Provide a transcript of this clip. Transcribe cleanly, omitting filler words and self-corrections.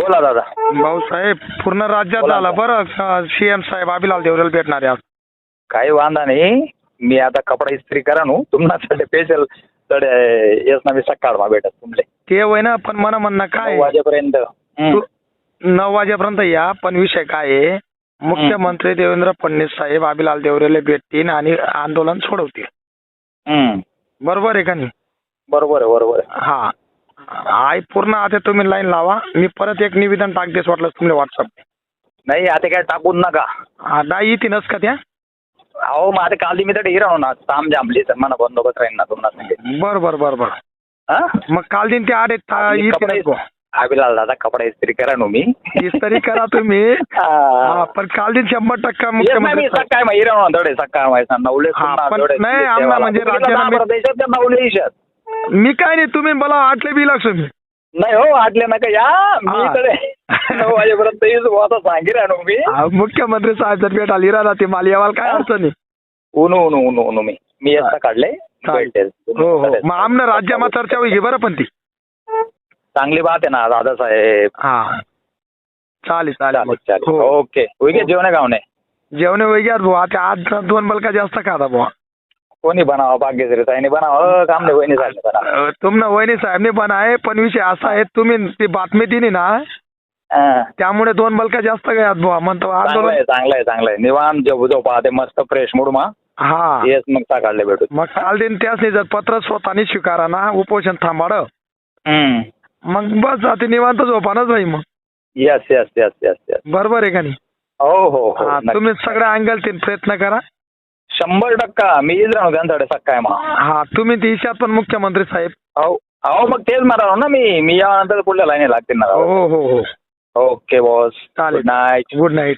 बोला दादा. भाऊसाहेब पूर्ण राज्यात बोला झाला आता. बरं सीएम साहेब अभिलाल देवरेला भेटणार आहे आज. काही वांधा नाही. मी आता कपडा इस्त्री करा नु तुम्हाला स्पेशल तडे येस ना मी सकाळ मा भेटत तुमले ते होय ना, पण मला म्हणणं 9 काय वाजेपर्यंत. तू 9 वाजेपर्यंत या, पण विषय काय आहे, मुख्यमंत्री देवेंद्र फडणवीस साहेब अभिलाल देवरेला भेटतील आणि आंदोलन सोडवतील. बरोबर आहे का नाही? बरोबर आहे बरोबर आहे. हा पूर्ण आता तुम्ही लाईन लावा. मी परत एक निवेदन टाकतेस वाटलं तुम्हाला व्हॉट्सअप. नाही आता काय टाकून नका. डाई येतीनच का त्या? अहो मग आता काल मी तर हिरा ना ताम जांभली तर मला बंदोबस्त राहील ना तुम्हाला सांगेल. बरोबर. हा मग काल दिन त्या आडे येतील. अभिलाल दादा कपडा इस्त्री करा नु मी तरी करा तुम्ही. हा. पण काल दिन 100% मी मुख्यमंत्री सकाळ मा हिरा ना थोडे सकाळ माहिती नवले पण नाही आम्हाला म्हणजे राज्याला देशात नवले देशात मी काय नाही, तुम्ही मला आटले बी लागतो मी. नाही हो आटले नका या मी कडे 9 वाजेपर्यंत येऊ आता सांगितलं नु मी. मुख्यमंत्री साहेब जर भेट आली राहता ते मला यावाल काय अडचण नाही. ऊन मी येता काढले भेटेल. हो मग आमनं राज्यामा चर्चा होईल बरं. पण ती चांगली बात आहे ना दादा साहेब. हा चालेल. चालेल हो. ओके उगे जेवण गावणे जेवण वगैरे भाऊ आता आज 2 बलका जास्त खाता बुवा. कोणी बनावा भाग्यश्री ताईने बनावा काम नाही वहिनी झाले बना तुमनं वहिनी साहेबने पण आहे, पण विषय असा आहे तुम्ही ती बातमी दिली ना त्यामुळे 2 बलका जास्त गयात बुवा म्हणतो आंदोलन. चांगलं आहे निवांत झोपा ते मस्त फ्रेश मूड मा. हा येस मग सकाळले भेटू. मग काल दिन त्याच जर पत्र स्वतःनी स्वीकारा ना उपोषण थांबाड मग बस आता निवांत झोपानच भाई. मग येस बरोबर आहे का नाही? हो तुम्ही सगळ्या अँगल प्रयत्न करा. 100% मी येईल राहू त्यांच्याकडे सकाळ मा. हा तुम्ही दिशात पण मुख्यमंत्री साहेब. हो मग तेच म्हणा ना मी यानंतर पुढल्या लाईनी लागतील ना. हो ओके बॉस. चालेल. Good night. Good night.